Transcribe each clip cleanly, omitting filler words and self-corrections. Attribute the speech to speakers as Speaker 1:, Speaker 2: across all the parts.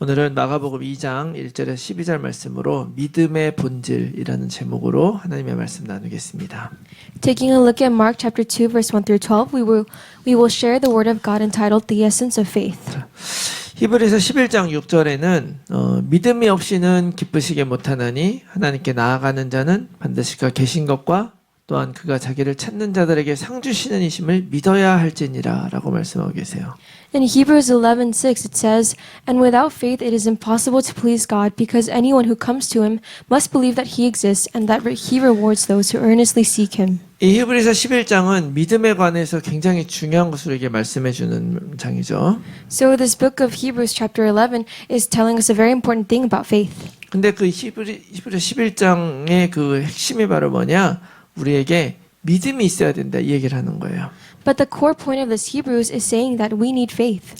Speaker 1: 오늘은 마가복음 2장 1절에서 12절 말씀으로 믿음의 본질이라는 제목으로 하나님의 말씀 나누겠습니다.
Speaker 2: Taking a look at Mark chapter 2 verse 1 through 12, we will share the word of God entitled The Essence of Faith.
Speaker 1: 히브리서 11장 6절에는 믿음이 없이는 기쁘시게 못하나니 하나님께 나아가는 자는 반드시 그가 계신 것과 또한 그가 자기를 찾는 자들에게 상 주시는 이심을 믿어야 할지니라 라고 말씀하고 계세요.
Speaker 2: In Hebrews 11:6 it says, "And without faith it is impossible to please God, because anyone who comes to him must believe that he exists and that he rewards those who earnestly seek him."
Speaker 1: 이 히브리서 11장은 믿음에 관해서 굉장히 중요한 것으로 이게 말씀해 주는 장이죠.
Speaker 2: So this book of Hebrews chapter 11 is telling us a very important thing about faith.
Speaker 1: 근데 그 히브리서 11장의 그 핵심이 바로 뭐냐? 우리에게 믿음이 있어야 된다 이 얘기를 하는 거예요.
Speaker 2: But the core point of this Hebrews is saying that we need faith.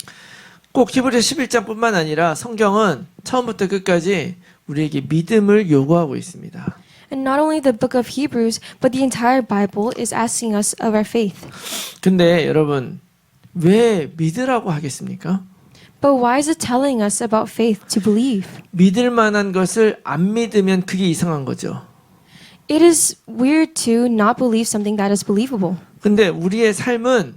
Speaker 1: 꼭 히브리서 11장뿐만 아니라 성경은 처음부터 끝까지 우리에게 믿음을 요구하고 있습니다.
Speaker 2: And not only the book of Hebrews, but the entire Bible is asking us of our faith.
Speaker 1: 근데 여러분 왜 믿으라고 하겠습니까?
Speaker 2: But why is it telling us about faith to believe?
Speaker 1: 믿을 만한 것을 안 믿으면 그게 이상한 거죠.
Speaker 2: It is weird to not believe something that is believable.
Speaker 1: 근데 우리의 삶은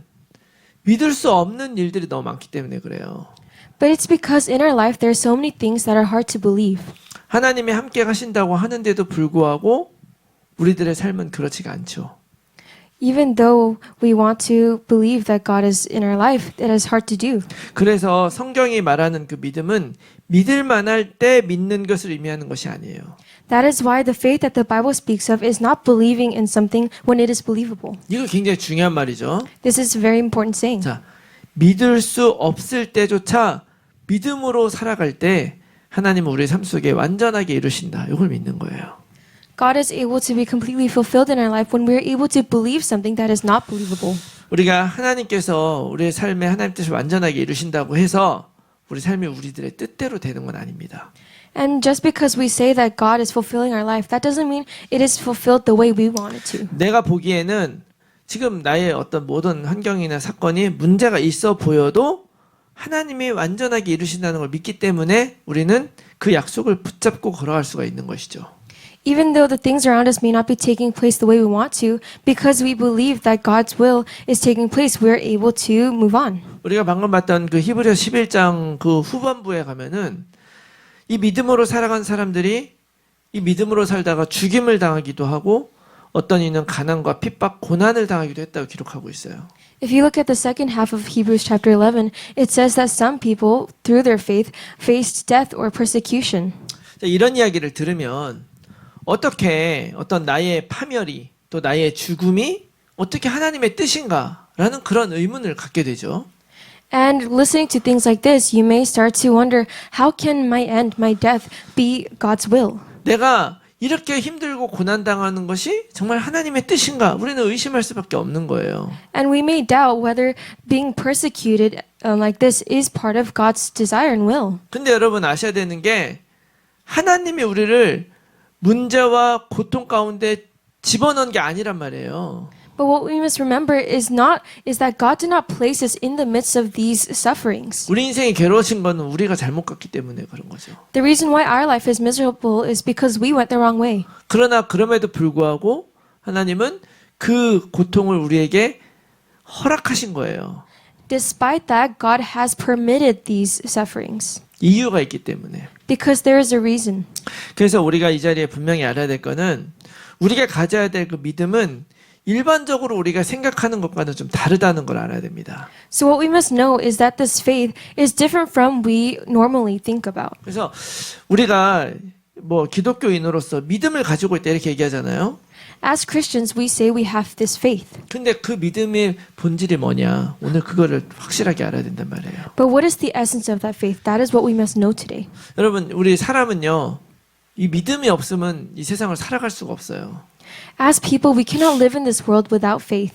Speaker 1: 믿을 수 없는 일들이 너무 많기 때문에 그래요.
Speaker 2: But it's because in our life there are so many things that are hard to believe.
Speaker 1: 하나님이 함께 하신다고 하는데도 불구하고 우리들의 삶은 그렇지가 않죠.
Speaker 2: Even though we want to believe that God is in our life, it is hard to do.
Speaker 1: 그래서 성경이 말하는 그 믿음은 믿을 만할 때 믿는 것을 의미하는 것이 아니에요.
Speaker 2: That is why the faith that the Bible speaks of is not believing in something when it is believable.
Speaker 1: 이거 굉장히 중요한 말이죠.
Speaker 2: This is a very important saying.
Speaker 1: 자, 믿을 수 없을 때조차 믿음으로 살아갈 때 하나님은 우리의 삶 속에 완전하게 이루신다. 이걸 믿는 거예요.
Speaker 2: God is able to be completely fulfilled in our life when we are able to believe something that is not believable.
Speaker 1: 우리가 하나님께서 우리의 삶에 하나님 뜻을 완전하게 이루신다고 해서 우리 삶이 우리들의 뜻대로 되는 건 아닙니다.
Speaker 2: And just because we say that God is fulfilling our life, that doesn't mean it is fulfilled the way we want it to.
Speaker 1: 내가 보기에는 지금 나의 어떤 모든 환경이나 사건이 문제가 있어 보여도 하나님이 완전하게 이루신다는 걸 믿기 때문에 우리는 그 약속을 붙잡고 걸어갈 수가 있는 것이죠.
Speaker 2: Even though the things around us may not be taking place the way we want to, because we believe that God's will is taking place, we're able to move on.
Speaker 1: 우리가 방금 봤던 그 히브리서 11장 그 후반부에 가면은 이 믿음으로 살아간 사람들이 이 믿음으로 살다가 죽임을 당하기도 하고 어떤 이는 가난과 핍박, 고난을 당하기도 했다고 기록하고 있어요.
Speaker 2: If you look at the second half of Hebrews chapter 11, it says that some people, through their faith, faced death or persecution.
Speaker 1: 자, 이런 이야기를 들으면 어떻게 어떤 나의 파멸이 또 나의 죽음이 어떻게 하나님의 뜻인가라는 그런 의문을 갖게 되죠.
Speaker 2: And listening to things like this, you may start to wonder, how can my end, my death, be God's will?
Speaker 1: 내가 이렇게 힘들고 고난당하는 것이 정말 하나님의 뜻인가? 우리는 의심할 수밖에 없는 거예요.
Speaker 2: And we may doubt whether being persecuted like this is part of God's desire and will.
Speaker 1: 근데 여러분 아셔야 되는 게 하나님이 우리를 문제와 고통 가운데 집어넣은 게 아니란 말이에요.
Speaker 2: But what we must remember is that God did not place us in the midst of these sufferings.
Speaker 1: 우리 인생이 괴로워진 거는 우리가 잘못 갔기 때문에 그런 거죠.
Speaker 2: The reason why our life is miserable is because we went the wrong way.
Speaker 1: 그러나 그럼에도 불구하고 하나님은 그 고통을 우리에게 허락하신 거예요.
Speaker 2: Despite that, God has permitted these sufferings
Speaker 1: 이유가 있기 때문에.
Speaker 2: because there is a reason.
Speaker 1: 그래서 우리가 이 자리에 분명히 알아야 될 거는 우리가 가져야 될 그 믿음은 일반적으로 우리가 생각하는 것과는 좀 다르다는 걸 알아야 됩니다.
Speaker 2: So what we must know is that this faith is different from we normally think about.
Speaker 1: 그래서 우리가 뭐 기독교인으로서 믿음을 가지고 있다 이렇게 얘기하잖아요.
Speaker 2: As Christians, we say we have this faith.
Speaker 1: 근데 그 믿음의 본질이 뭐냐? 오늘 그거를 확실하게 알아야 된단 말이에요.
Speaker 2: But what is the essence of that faith? That is what we must know today.
Speaker 1: 여러분, 우리 사람은요. 이 믿음이 없으면 이 세상을 살아갈 수가 없어요.
Speaker 2: As people, we cannot live in this world without faith.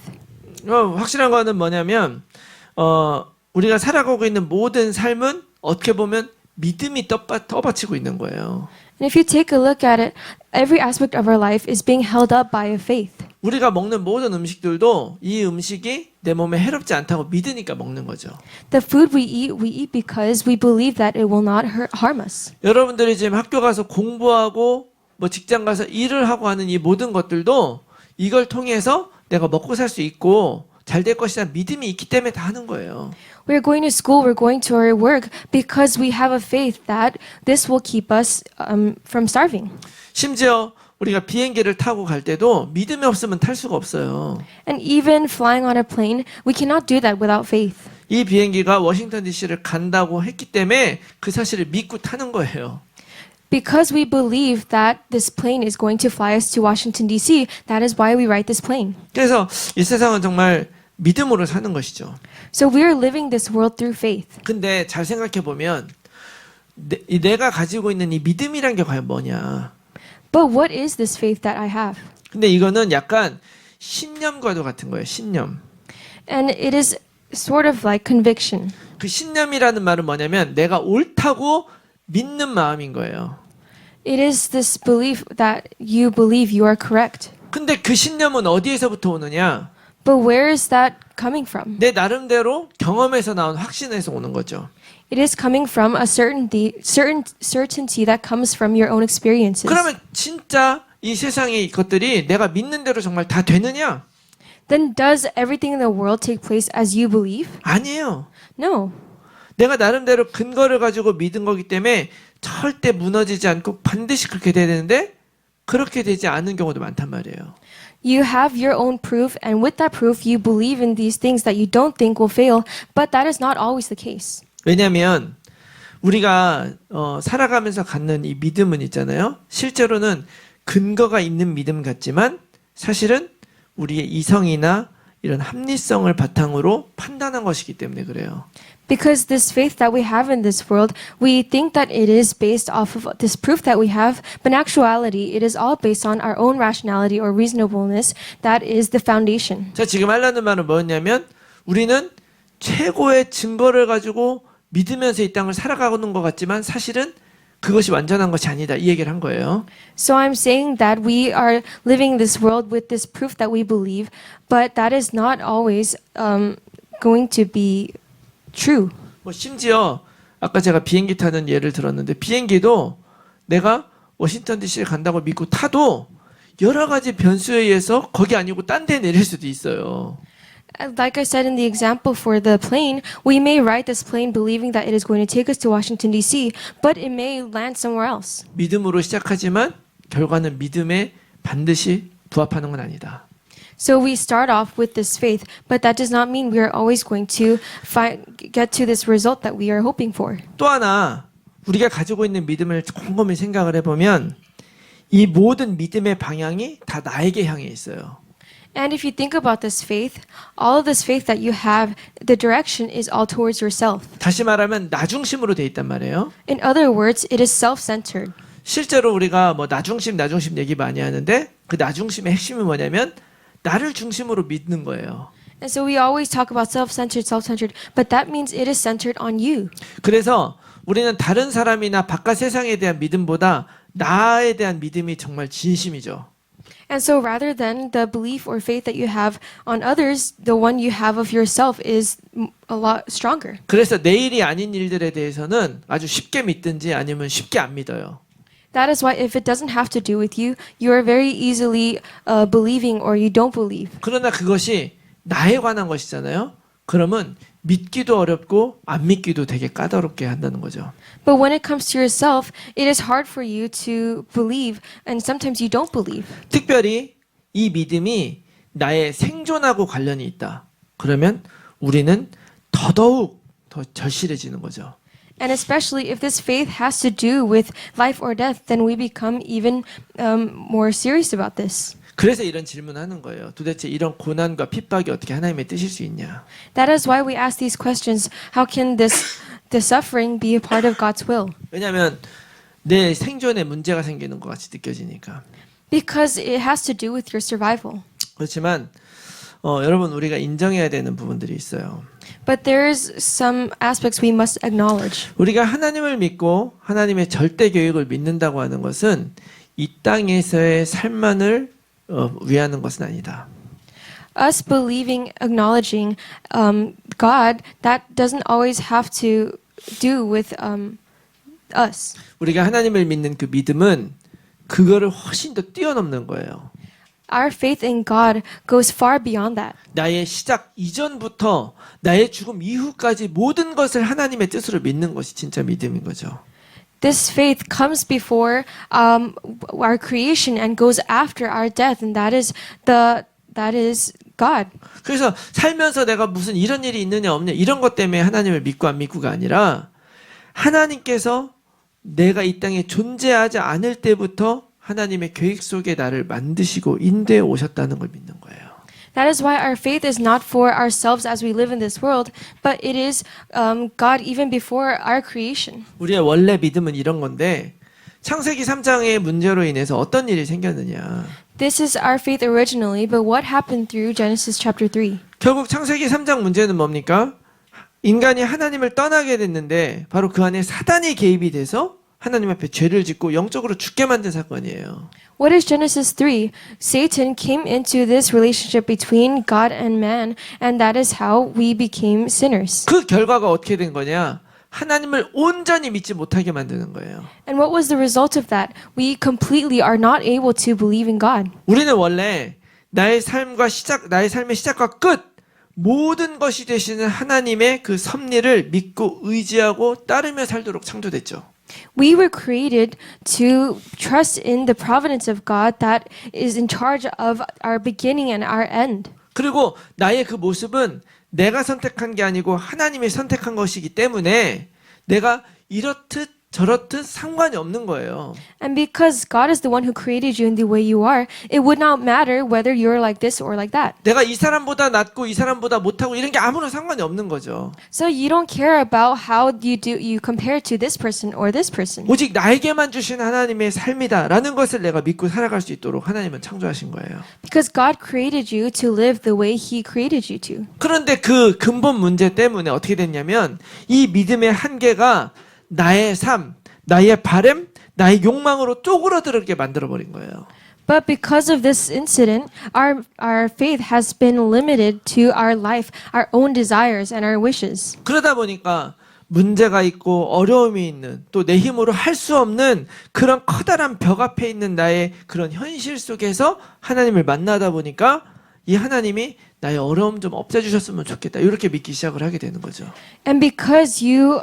Speaker 1: 확실한 거는 뭐냐면 우리가 살아가고 있는 모든 삶은 어떻게 보면 믿음이 떠받치고 있는 거예요.
Speaker 2: And if you take a look at it, every aspect of our life is being held up by a faith.
Speaker 1: 우리가 먹는 모든 음식들도 이 음식이 내 몸에 해롭지 않다고 믿으니까 먹는 거죠.
Speaker 2: The food we eat because we believe that it will not harm us.
Speaker 1: 여러분들이 지금 학교 가서 공부하고 뭐 직장 가서 일을 하고 하는 이 모든 것들도 이걸 통해서 내가 먹고 살 수 있고 잘 될 것이라는 믿음이 있기 때문에 다 하는 거예요.
Speaker 2: We're going to school, we're going to our work because we have a faith that this will keep us from starving.
Speaker 1: 심지어 우리가 비행기를 타고 갈 때도 믿음이 없으면 탈 수가 없어요.
Speaker 2: And even flying on a plane, we cannot do that without faith.
Speaker 1: 이 비행기가 워싱턴 DC를 간다고 했기 때문에 그 사실을 믿고 타는 거예요.
Speaker 2: Because we believe that this plane is going to fly us to Washington, D.C., that is why we ride this plane.
Speaker 1: 그래서 이 세상은 정말 믿음으로 사는 것이죠.
Speaker 2: So we are living this world through faith.
Speaker 1: 근데 잘 생각해 보면 내가 가지고 있는 이 믿음이란 게 과연 뭐냐?
Speaker 2: But what is this faith that I have?
Speaker 1: 근데 이거는 약간 신념과도 같은 거예요. 신념.
Speaker 2: And it is sort of like conviction.
Speaker 1: 그 신념이라는 말은 뭐냐면 내가 옳다고 믿는 마음인 거예요.
Speaker 2: It is this belief that you believe you are correct.
Speaker 1: 근데 그 신념은 어디에서부터 오느냐?
Speaker 2: But where is that coming from?
Speaker 1: 내 나름대로 경험에서 나온 확신에서 오는 거죠.
Speaker 2: It is coming from a certainty that comes from your own experiences.
Speaker 1: 그러면 진짜 이 세상의 것들이 내가 믿는 대로 정말 다 되느냐?
Speaker 2: Then does everything in the world take place as you believe?
Speaker 1: 아니에요.
Speaker 2: No.
Speaker 1: 내가 나름대로 근거를 가지고 믿은 거기 때문에 절대 무너지지 않고 반드시 그렇게 돼야 되는데 그렇게 되지 않은 경우도 많단 말이에요.
Speaker 2: You have your own proof, and with that proof, you believe in these things that you don't think will fail, but that is not always the case.
Speaker 1: 왜냐하면 우리가 살아가면서 갖는 이 믿음은 있잖아요. 실제로는 근거가 있는 믿음 같지만 사실은 우리의 이성이나 이런 합리성을 바탕으로 판단한 것이기 때문에 그래요.
Speaker 2: Because this faith that we have in this world, we think that it is based off of this proof that we have, but in actuality, it is all based on our own rationality or reasonableness that is the foundation.
Speaker 1: 자, 지금 하려는 말은 뭐였냐면 우리는 최고의 증거를 가지고 믿으면서 이 땅을 살아가는 것 같지만 사실은 그것이 완전한 것이 아니다. 이 얘기를 한 거예요.
Speaker 2: So I'm saying that we are living this world with this proof that we believe, but that is not always going to be true.
Speaker 1: 뭐 심지어 아까 제가 비행기 타는 예를 들었는데 비행기도 내가 워싱턴 DC에 간다고 믿고 타도 여러 가지 변수에 의해서 거기 아니고 딴 데 내릴 수도 있어요.
Speaker 2: Like I said in the example for the plane, we may ride this plane believing that it is going to take us to Washington, D.C., but it may land somewhere else.
Speaker 1: 믿음으로 시작하지만 결과는 믿음에 반드시 부합하는 건 아니다.
Speaker 2: So we start off with this faith, but that does not mean we are always going to get to this result that we are hoping for.
Speaker 1: 또 하나 우리가 가지고 있는 믿음을 곰곰이 생각을 해보면 이 모든 믿음의 방향이 다 나에게 향해 있어요.
Speaker 2: And if you think about this faith, all of this faith that you have, the direction is all towards yourself.
Speaker 1: 다시 말하면 나 중심으로 돼 있단 말이에요.
Speaker 2: In other words, it is self-centered.
Speaker 1: 실제로 우리가 뭐 나 중심 얘기 많이 하는데 그 나 중심의 핵심이 뭐냐면 나를 중심으로 믿는 거예요.
Speaker 2: And so we always talk about self-centered, but that means it is centered on you.
Speaker 1: 그래서 우리는 다른 사람이나 바깥 세상에 대한 믿음보다 나에 대한 믿음이 정말 진심이죠.
Speaker 2: And so rather than the belief or faith that you have on others, the one you have of yourself is a lot stronger.
Speaker 1: 그래서 내일이 아닌 일들에 대해서는 아주 쉽게 믿든지 아니면 쉽게 안 믿어요.
Speaker 2: That is why if it doesn't have to do with you, you are very easily believing or you don't believe.
Speaker 1: 그러나 그것이 나에 관한 것이잖아요. 그러면 믿기도 어렵고 안 믿기도 되게 까다롭게 한다는 거죠.
Speaker 2: But when it comes to yourself, it is hard for you to believe and sometimes you don't believe.
Speaker 1: 특별히 이 믿음이 나의 생존하고 관련이 있다. 그러면 우리는 더더욱 더 절실해지는 거죠.
Speaker 2: And especially if this faith has to do with life or death, then we become even more serious about this.
Speaker 1: 그래서 이런 질문하는 거예요. 도대체 이런 고난과 핍박이 어떻게 하나님의 뜻일 수 있냐?
Speaker 2: That is why we ask these questions. How can the suffering be a part of God's will?
Speaker 1: 왜냐하면 내 생존에 문제가 생기는 것 같이 느껴지니까.
Speaker 2: Because it has to do with your survival.
Speaker 1: 그렇지만 여러분 우리가 인정해야 되는 부분들이 있어요.
Speaker 2: But there's some aspects we must acknowledge.
Speaker 1: 우리가 하나님을 믿고 하나님의 절대 계획을 믿는다고 하는 것은 이 땅에서의 삶만을 위하는 것은 아니다.
Speaker 2: Us believing, acknowledging God, that doesn't always have to do with us.
Speaker 1: 우리가 하나님을 믿는 그 믿음은 그거를 훨씬 더 뛰어넘는 거예요.
Speaker 2: Our faith in God goes far beyond that.
Speaker 1: 나의 시작 이전부터 나의 죽음 이후까지 모든 것을 하나님의 뜻으로 믿는 것이 진짜 믿음인 거죠.
Speaker 2: This faith comes before our creation and goes after our death, and that is God.
Speaker 1: 그래서 살면서 내가 무슨 이런 일이 있느냐 없냐 이런 것 때문에 하나님을 믿고 안 믿고가 아니라 하나님께서 내가 이 땅에 존재하지 않을 때부터 하나님의 계획 속에 나를 만드시고 인도해 오셨다는 걸 믿는 거예요.
Speaker 2: That is why our faith is not for ourselves as we live in this world, but it is God even before our creation.
Speaker 1: 우리의 원래 믿음은 이런 건데 창세기 3장의 문제로 인해서 어떤 일이 생겼느냐.
Speaker 2: This is our faith originally, but what happened through Genesis chapter 3?
Speaker 1: 결국 창세기 3장 문제는 뭡니까? 인간이 하나님을 떠나게 됐는데 바로 그 안에 사단이 개입이 돼서 하나님 앞에 죄를 짓고 영적으로 죽게 만든 사건이에요.
Speaker 2: What is Genesis 3? Satan came into this relationship between God and man, and that is how we became sinners.
Speaker 1: 그 결과가 어떻게 된 거냐? 하나님을 온전히 믿지 못하게 만드는 거예요.
Speaker 2: And what was the result of that? We completely are not able to believe in God.
Speaker 1: 우리는 원래 나의 삶의 시작과 끝 모든 것이 되시는 하나님의 그 섭리를 믿고 의지하고 따르며 살도록 창조됐죠.
Speaker 2: We were created to trust in the providence of God that is in charge of our beginning and our end.
Speaker 1: 그리고 나의 그 모습은 내가 선택한 게 아니고 하나님이 선택한 것이기 때문에 내가 이렇듯 저렇듯 상관이 없는 거예요.
Speaker 2: And because God is the one who created you in the way you are, it would not matter whether you're like this or like that.
Speaker 1: 내가 이 사람보다 낫고 이 사람보다 못하고 이런 게 아무런 상관이 없는 거죠.
Speaker 2: So you don't care about how you compare to this person or this person.
Speaker 1: 오직 나에게만 주신 하나님의 삶이다라는 것을 내가 믿고 살아갈 수 있도록 하나님은 창조하신 거예요.
Speaker 2: Because God created you to live the way He created you to.
Speaker 1: 그런데 그 근본 문제 때문에 어떻게 됐냐면 이 믿음의 한계가 나의 삶, 나의 바람, 나의 욕망으로 쪼그러들게 만들어버린 거예요.
Speaker 2: But because of this incident, our faith has been limited to our life, our own desires and our wishes.
Speaker 1: 그러다 보니까 문제가 있고 어려움이 있는 또 내 힘으로 할 수 없는 그런 커다란 벽 앞에 있는 나의 그런 현실 속에서 하나님을 만나다 보니까 이 하나님이 나의 어려움 좀 없애주셨으면 좋겠다. 이렇게 믿기 시작을 하게 되는 거죠.
Speaker 2: And because you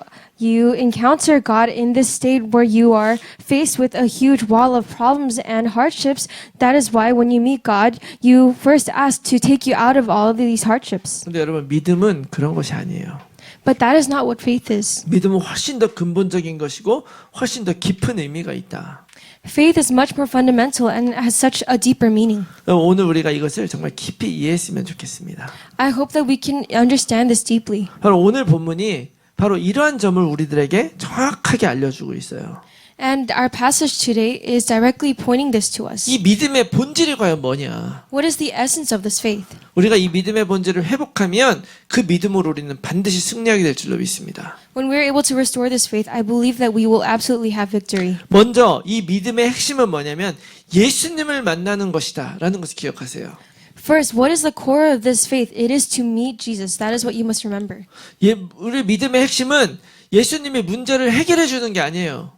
Speaker 2: encounter God in this state where you are faced with a huge wall of problems and hardships, that is why when you meet God, you first ask to take you out of all of these hardships.
Speaker 1: 근데 여러분 믿음은 그런 것이 아니에요.
Speaker 2: But that is not what faith is.
Speaker 1: 믿음은 훨씬 더 근본적인 것이고 훨씬 더 깊은 의미가 있다.
Speaker 2: Faith is much more fundamental and has such a deeper meaning.
Speaker 1: 오늘 우리가 이것을 정말 깊이 이해했으면 좋겠습니다.
Speaker 2: I hope that we can understand this deeply.
Speaker 1: 바로 오늘 본문이 바로 이러한 점을 우리들에게 정확하게 알려주고 있어요.
Speaker 2: And our passage today is directly pointing this to us.
Speaker 1: 이 믿음의 본질이 과연 뭐냐?
Speaker 2: What is the essence of this faith?
Speaker 1: 우리가 이 믿음의 본질을 회복하면 그 믿음으로 우리는 반드시 승리하게 될 줄로 믿습니다.
Speaker 2: When we're able to restore this faith, I believe that we will absolutely have victory.
Speaker 1: 먼저 이 믿음의 핵심은 뭐냐면 예수님을 만나는 것이다 라는 것을 기억하세요.
Speaker 2: First, what is the core of this faith? It is to meet Jesus. That is what you must remember.
Speaker 1: 우리 믿음의 핵심은 예수님이 문제를 해결해 주는 게 아니에요.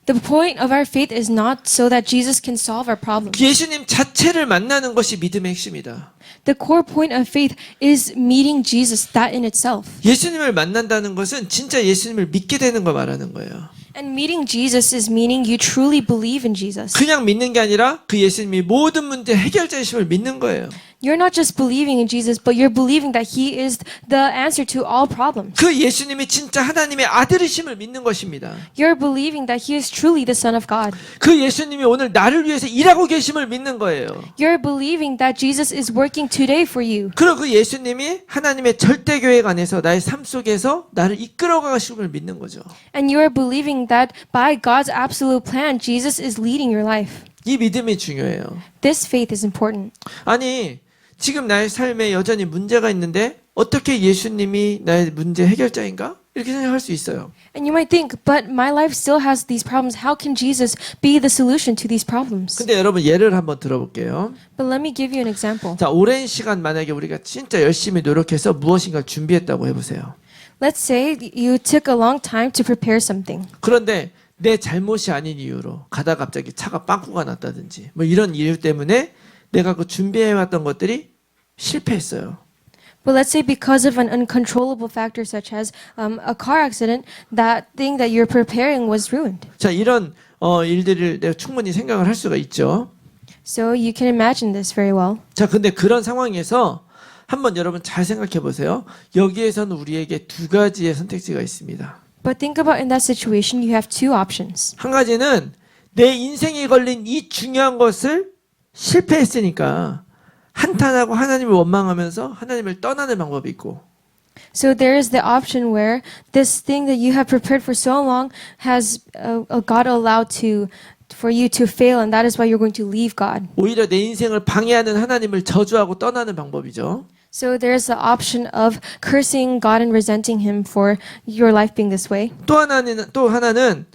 Speaker 2: The point of our faith is not so that Jesus can solve our problems.
Speaker 1: 예수님 자체를 만나는 것이 믿음의 핵심이다.
Speaker 2: The core point of faith is meeting Jesus, that in itself.
Speaker 1: 예수님을 만난다는 것은 진짜 예수님을 믿게 되는 걸 말하는 거예요.
Speaker 2: And meeting Jesus is meaning you truly believe in Jesus.
Speaker 1: 그냥 믿는 게 아니라 그 예수님이 모든 문제 해결자이심을 믿는 거예요.
Speaker 2: You're not just believing in Jesus, but you're believing that He is the answer to all problems.
Speaker 1: 그 예수님이 진짜 하나님의 아들이심을 믿는 것입니다.
Speaker 2: You're believing that He is truly the Son of God.
Speaker 1: 그 예수님이 오늘 나를 위해서 일하고 계심을 믿는 거예요.
Speaker 2: You're believing that Jesus is working today for you.
Speaker 1: 그리고 그 예수님이 하나님의 절대 계획 안에서 나의 삶 속에서 나를 이끌어 가심을 믿는 거죠.
Speaker 2: And you are believing that by God's absolute plan, Jesus is leading your life.
Speaker 1: 이 믿음이 중요해요.
Speaker 2: This faith is important.
Speaker 1: 아니 지금 나의 삶에 여전히 문제가 있는데 어떻게 예수님이 나의 문제 해결자인가? 이렇게 생각할 수 있어요.
Speaker 2: And you might think, but my life still has these problems. How can Jesus be the solution to these problems?
Speaker 1: 근데 여러분 예를 한번 들어볼게요.
Speaker 2: But let me give you an example.
Speaker 1: 자, 오랜 시간 만약에 우리가 진짜 열심히 노력해서 무엇인가를 준비했다고 해보세요.
Speaker 2: Let's say you took a long time to prepare something.
Speaker 1: 그런데 내 잘못이 아닌 이유로 가다 갑자기 차가 빵꾸가 났다든지 뭐 이런 이유 때문에 내가 그 준비해왔던 것들이 실패했어요.
Speaker 2: But let's say because of an uncontrollable factor such as a car accident, that thing that you're preparing was ruined.
Speaker 1: 자, 이런 일들을 내가 충분히 생각을 할 수가 있죠.
Speaker 2: So you can imagine this very well.
Speaker 1: 자, 근데 그런 상황에서 한번 여러분 잘 생각해 보세요. 여기에서는 우리에게 두 가지의 선택지가 있습니다.
Speaker 2: But think about in that situation, you have two options.
Speaker 1: 한 가지는 내 인생에 걸린 이 중요한 것을 실패했으니까 한탄하고 하나님을 원망하면서 하나님을 떠나는 방법이 있고,
Speaker 2: So there is the option where this thing that you have prepared for so long has God allowed for you to fail, and that is why you're going to leave God.
Speaker 1: 오히려 내 인생을 방해하는 하나님을 저주하고 떠나는 방법이죠.
Speaker 2: So there's the option of cursing God and resenting Him for your life being this way.
Speaker 1: 또 하나는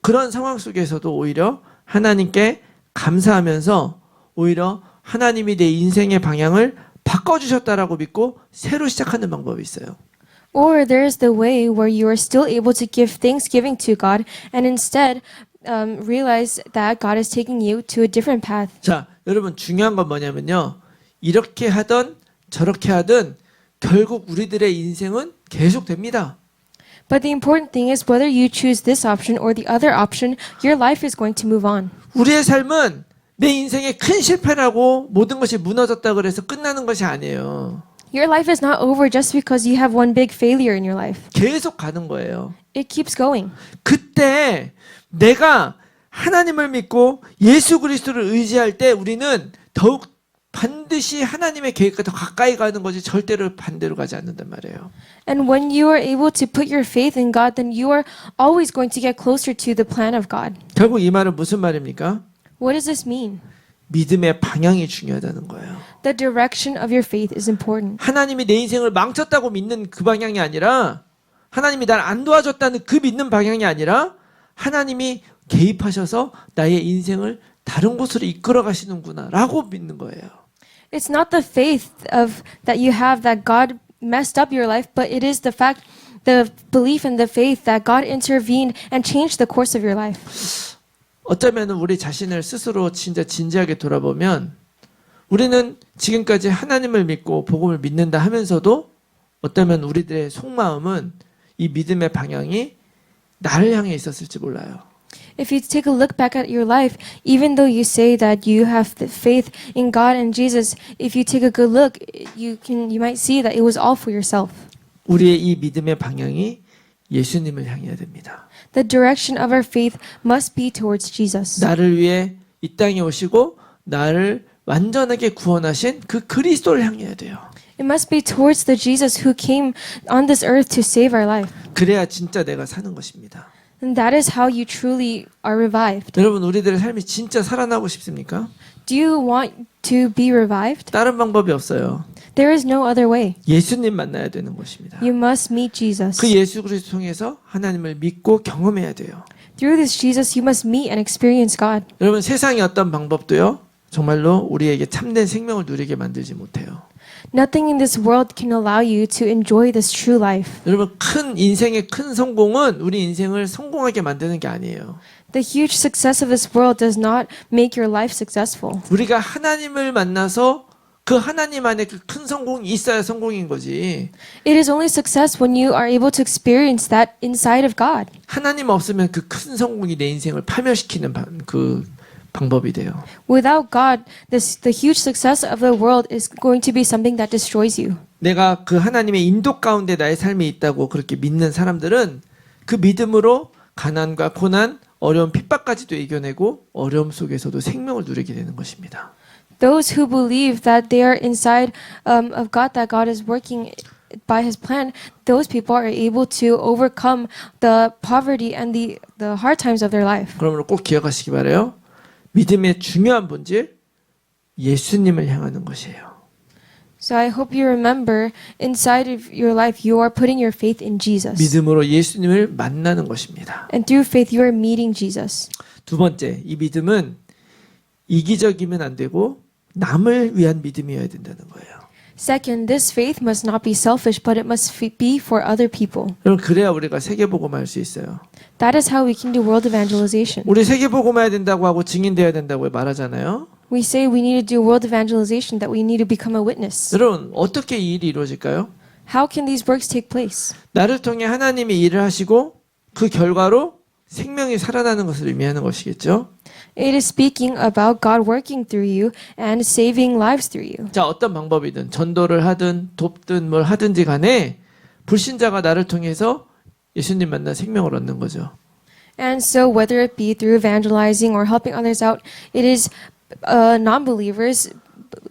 Speaker 1: 그런 상황 속에서도 오히려 하나님께 감사하면서 오히려 하나님이 내 인생의 방향을 바꿔주셨다라고 믿고 새로 시작하는 방법이 있어요.
Speaker 2: Or there's the way where you are still able to give thanksgiving to God and instead realize that God is taking you to a different path.
Speaker 1: 자, 여러분 중요한 건 뭐냐면요. 이렇게 하던 저렇게 하든 결국 우리들의 인생은 계속됩니다.
Speaker 2: But the important thing is whether you choose this option or the other option, your life is going to move on.
Speaker 1: 우리의 삶은 내 인생에 큰 실패라고 모든 것이 무너졌다 그래서 끝나는 것이 아니에요.
Speaker 2: Your life is not over just because you have one big failure in your life.
Speaker 1: 계속 가는 거예요.
Speaker 2: It keeps going.
Speaker 1: 그때 내가 하나님을 믿고 예수 그리스도를 의지할 때 우리는 더욱 반드시 하나님의 계획과 더 가까이 가는 거지 절대로 반대로 가지 않는단 말이에요.
Speaker 2: And when you are able to put your faith in God, then you are always going to get closer to the plan of God.
Speaker 1: 결국 이 말은 무슨 말입니까?
Speaker 2: What does this mean?
Speaker 1: 믿음의 방향이 중요하다는 거예요.
Speaker 2: The direction of your faith is important.
Speaker 1: 하나님이 내 인생을 망쳤다고 믿는 그 방향이 아니라 하나님이 날 안 도와줬다는 그 믿는 방향이 아니라 하나님이 개입하셔서 나의 인생을 다른 곳으로 이끌어 가시는구나라고 믿는 거예요.
Speaker 2: It's not the faith of that you have that God messed up your life, but it is the belief and the faith that God intervened and changed the course of your life.
Speaker 1: 어쩌면 우리 자신을 스스로 진짜 진지하게 돌아보면 우리는 지금까지 하나님을 믿고 복음을 믿는다 하면서도 어쩌면 우리들의 속마음은 이 믿음의 방향이 나를 향해 있었을지 몰라요.
Speaker 2: If you take a look back at your life, even though you say that you have the faith in God and Jesus, if you take a good look, you might see that it was all for yourself.
Speaker 1: 우리의 이 믿음의 방향이 예수님을 향해야 됩니다.
Speaker 2: The direction of our faith must be towards Jesus.
Speaker 1: 나를 위해 이 땅에 오시고 나를 완전하게 구원하신 그 그리스도를 향해야 돼요.
Speaker 2: It must be towards the Jesus who came on this earth to save our life.
Speaker 1: 그래야 진짜 내가 사는 것입니다.
Speaker 2: And that is how you truly are revived.
Speaker 1: 여러분 우리들의 삶이 진짜 살아나고 싶습니까?
Speaker 2: Do you want to be revived?
Speaker 1: 다른 방법이 없어요.
Speaker 2: There is no other way.
Speaker 1: 예수님 만나야 되는 것입니다.
Speaker 2: You must meet Jesus.
Speaker 1: 그 예수 그리스도 통해서 하나님을 믿고 경험해야 돼요.
Speaker 2: Through this Jesus, you must meet and experience God.
Speaker 1: 여러분 세상의 어떤 방법도요. 정말로 우리에게 참된 생명을 누리게 만들지 못해요.
Speaker 2: Nothing in this world can allow you to enjoy this true life.
Speaker 1: 여러분 인생의 큰 성공은 우리 인생을 성공하게 만드는 게 아니에요.
Speaker 2: The huge success of this world does not make your life successful.
Speaker 1: 우리가 하나님을 만나서 그 하나님 안에 그 큰 성공이 있어야 성공인 거지.
Speaker 2: It is only success when you are able to experience that inside of God.
Speaker 1: 하나님 없으면 그 큰 성공이 내 인생을 파멸시키는 그 방법이 돼요.
Speaker 2: Without God, the huge success of the world is going to be something that destroys you.
Speaker 1: 내가 그 하나님의 인도 가운데 나의 삶이 있다고 그렇게 믿는 사람들은 그 믿음으로 가난과 고난, 어려운 핍박까지도 이겨내고 어려움 속에서도 생명을 누리게 되는 것입니다.
Speaker 2: Those who believe that they are inside of God, that God is working by His plan, those people are able to overcome the poverty and the hard times of their life.
Speaker 1: 그러므로 꼭 기억하시기 바라요. 믿음의 중요한 본질, 예수님을 향하는 것이에요.
Speaker 2: So I hope you remember inside of your life you are putting your faith in Jesus.
Speaker 1: 믿음으로 예수님을 만나는 것입니다.
Speaker 2: And through faith you are meeting Jesus.
Speaker 1: 두 번째, 이 믿음은 이기적이면 안 되고 남을 위한 믿음이어야 된다는 거예요.
Speaker 2: Second, this faith must not be selfish, but it must be for other people.
Speaker 1: 여러분, 그래야 우리가 세계복음할 수 있어요.
Speaker 2: That is how we can do world evangelization.
Speaker 1: 우리 세계복음해야 된다고 하고 증인되어야 된다고 말하잖아요.
Speaker 2: We say we need to do world evangelization, that we need to become a witness.
Speaker 1: 여러분, 어떻게 이 일이 이루어질까요?
Speaker 2: How can these works take place?
Speaker 1: 나를 통해 하나님이 일을 하시고 그 결과로 생명이 살아나는 것을 의미하는 것이겠죠.
Speaker 2: It is speaking about God working through you and saving lives through you.
Speaker 1: 자, 어떤 방법이든 전도를 하든 돕든 뭘 하든지 간에 불신자가 나를 통해서 예수님 만나 생명을 얻는 거죠.
Speaker 2: And so whether it be through evangelizing or helping others out, it is non-believers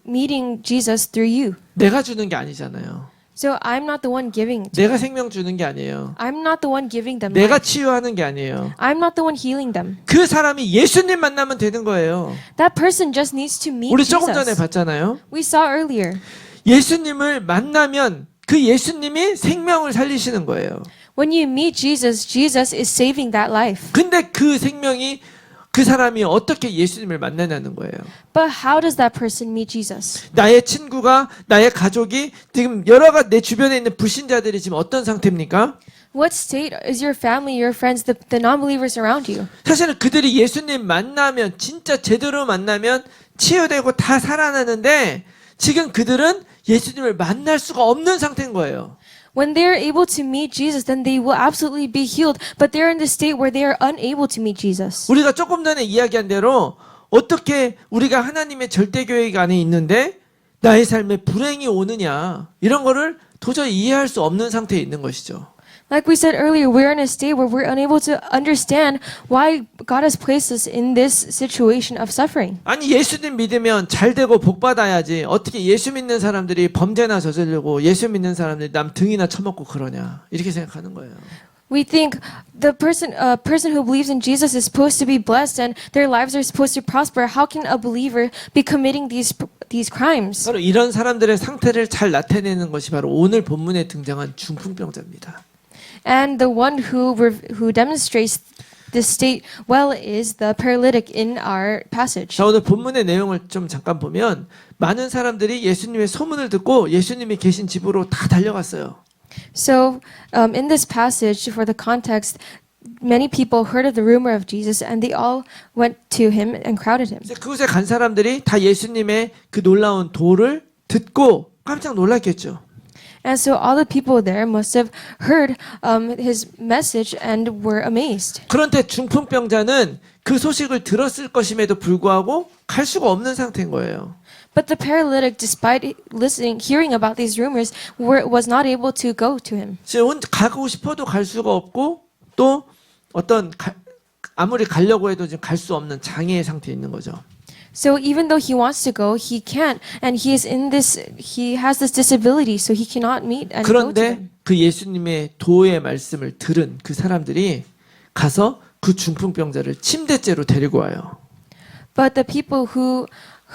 Speaker 2: meeting Jesus through you.
Speaker 1: 내가 주는 게 아니잖아요.
Speaker 2: So I'm not the one giving.
Speaker 1: 내가 생명 주는 게 아니에요.
Speaker 2: I'm not the one giving them
Speaker 1: 내가
Speaker 2: life.
Speaker 1: 치유하는 게 아니에요.
Speaker 2: I'm not the one healing them.
Speaker 1: 그 사람이 예수님 만나면 되는 거예요.
Speaker 2: That person just needs to meet
Speaker 1: 우리 조금 전에
Speaker 2: Jesus.
Speaker 1: 봤잖아요.
Speaker 2: We saw earlier.
Speaker 1: 예수님을 만나면 그 예수님이 생명을 살리시는 거예요.
Speaker 2: When you meet Jesus, Jesus is saving that life.
Speaker 1: 근데 그 생명이 그 사람이 어떻게 예수님을 만나냐는 거예요.
Speaker 2: But how does that person meet Jesus?
Speaker 1: 나의 친구가, 나의 가족이 지금 내 주변에 있는 불신자들이 지금 어떤 상태입니까?
Speaker 2: What state is your family, your friends, the non-believers around you?
Speaker 1: 사실은 그들이 예수님 만나면 진짜 제대로 만나면 치유되고 다 살아나는데 지금 그들은 예수님을 만날 수가 없는 상태인 거예요.
Speaker 2: When they are able to meet Jesus, then they will absolutely be healed. But they're in the state where they are unable to meet Jesus.
Speaker 1: 우리가 조금 전에 이야기한 대로 어떻게 우리가 하나님의 절대교회 안에 있는데 나의 삶에 불행이 오느냐 이런 거를 도저히 이해할 수 없는 상태에 있는 것이죠.
Speaker 2: Like we said earlier, we're in a state where we're unable to understand why God has placed us in this situation of suffering.
Speaker 1: 아니 예수님 믿으면 잘 되고 복 받아야지 어떻게 예수 믿는 사람들이 범죄나 저지르고 예수 믿는 사람들이 남 등이나 쳐먹고 그러냐 이렇게 생각하는 거예요.
Speaker 2: We think the person who believes in Jesus is supposed to be blessed and their lives are supposed to prosper. How can a believer be committing these crimes?
Speaker 1: 바로 이런 사람들의 상태를 잘 나타내는 것이 바로 오늘 본문에 등장한 중풍병자입니다.
Speaker 2: And the one who demonstrates this state well is the paralytic in our passage.
Speaker 1: 자, 오늘 본문의 내용을 좀 잠깐 보면 많은 사람들이 예수님의 소문을 듣고 예수님이 계신 집으로 다 달려갔어요.
Speaker 2: So, in this passage, for the context, many people heard of the rumor of Jesus and they all went to him and crowded him.
Speaker 1: 이제 그곳에 간 사람들이 다 예수님의 그 놀라운 도를 듣고 깜짝 놀랐겠죠.
Speaker 2: And so all the people there must have heard his message and were amazed.
Speaker 1: 그런데 중풍병자는 그 소식을 들었을 것임에도 불구하고 갈 수가 없는 상태인 거예요.
Speaker 2: But the paralytic, despite hearing about these rumors, was not able to go to him.
Speaker 1: 지금 가고 싶어도 갈 수가 없고 또 아무리 가려고 해도 지금 갈 수 없는 장애의 상태에 있는 거죠.
Speaker 2: So even though he wants to go, he can't, and he has this disability, so he cannot meet and go to
Speaker 1: 그런데
Speaker 2: them.
Speaker 1: 그 예수님의 도의 말씀을 들은 그 사람들이 가서 그 중풍병자를 침대째로 데리고 와요.
Speaker 2: But the people who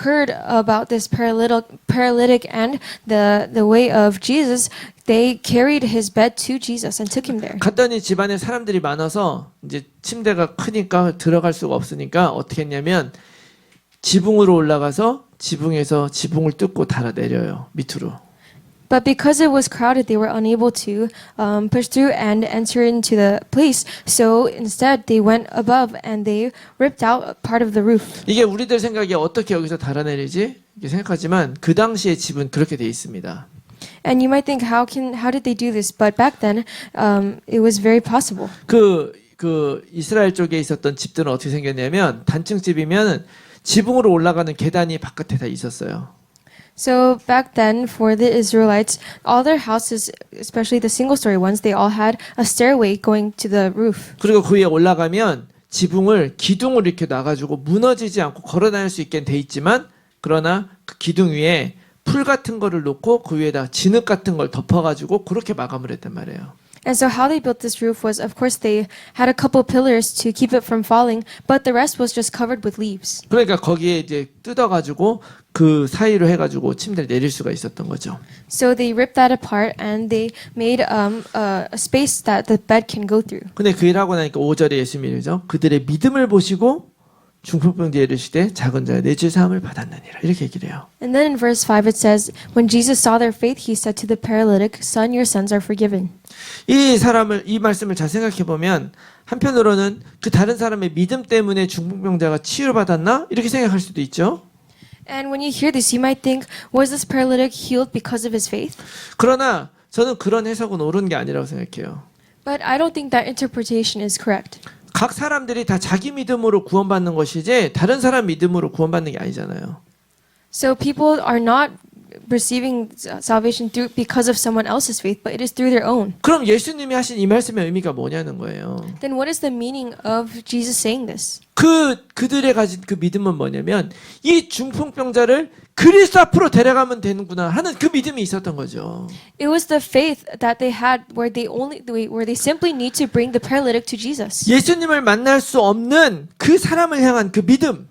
Speaker 2: heard about this paralytic and the way of Jesus, they carried his bed to Jesus and took him there.
Speaker 1: 갔더니 집안에 사람들이 많아서 이제 침대가 크니까 들어갈 수가 없으니까 어떻게 했냐면 지붕으로 올라가서 지붕에서 지붕을 뜯고 달아 내려요 밑으로.
Speaker 2: But because it was crowded, they were unable to push through and enter into the place. So instead, they went above and they ripped out a part of the roof.
Speaker 1: 이게 우리들 생각에 어떻게 여기서 달아내리지? 이렇게 생각하지만 그 당시의 집은 그렇게 돼 있습니다.
Speaker 2: And you might think, how did they do this? But back then, it was very possible.
Speaker 1: 그 이스라엘 쪽에 있었던 집들은 어떻게 생겼냐면 단층 집이면 지붕으로 올라가는 계단이 바깥에 다 있었어요.
Speaker 2: So back then, for the Israelites, all their houses, especially the single-story ones, they all had a stairway going to the roof.
Speaker 1: 그리고 그 위에 올라가면 지붕을 기둥으로 이렇게 놔가지고 무너지지 않고 걸어다닐 수 있게 돼 있지만 그러나 그 기둥 위에 풀 같은 거를 놓고 그 위에다 진흙 같은 걸 덮어가지고 그렇게 마감을 했단 말이에요.
Speaker 2: And so how they built this roof was, of course, they had a couple pillars to keep it from falling, but the rest was just covered with leaves.
Speaker 1: 그러니까 거기에 이제 뜯어가지고 그 사이로 해가지고 침대를 내릴 수가 있었던 거죠.
Speaker 2: So they ripped that apart and they made a space that the bed can go through.
Speaker 1: 근데 그 일하고 나니까 5절에 예수님이 이러죠. 그들의 믿음을 보시고 중풍병자에 이르시되 작은 자여 내 죄 사함을 받았느니라. 이렇게 얘기를 해요.
Speaker 2: And then in verse 5 it says, when Jesus saw their faith, he said to the paralytic, Son, your sins are forgiven.
Speaker 1: 이 말씀을 잘 생각해 보면 한편으로는 그 다른 사람의 믿음 때문에 중풍병자가 치유를 받았나? 이렇게 생각할 수도 있죠.
Speaker 2: And when you hear this, you might think, was this paralytic healed because of his faith?
Speaker 1: 그러나 저는 그런 해석은 옳은 게 아니라고 생각해요.
Speaker 2: But I don't think that interpretation is correct.
Speaker 1: 각 사람들이 다 자기 믿음으로 구원받는 것이지 다른 사람 믿음으로 구원받는 게 아니잖아요.
Speaker 2: So people are not receiving salvation through because of someone else's faith, but it is through their own.
Speaker 1: 그럼 예수님이 하신 이 말씀의 의미가 뭐냐는 거예요.
Speaker 2: Then what is the meaning of Jesus saying this?
Speaker 1: 그들의 가진 그 믿음은 뭐냐면 이 중풍병자를 그리스도 앞으로 데려가면 되는구나 하는 그 믿음이 있었던 거죠.
Speaker 2: It was the faith that they had where they simply need to bring the paralytic to Jesus.
Speaker 1: 예수님을 만날 수 없는 그 사람을 향한 그 믿음.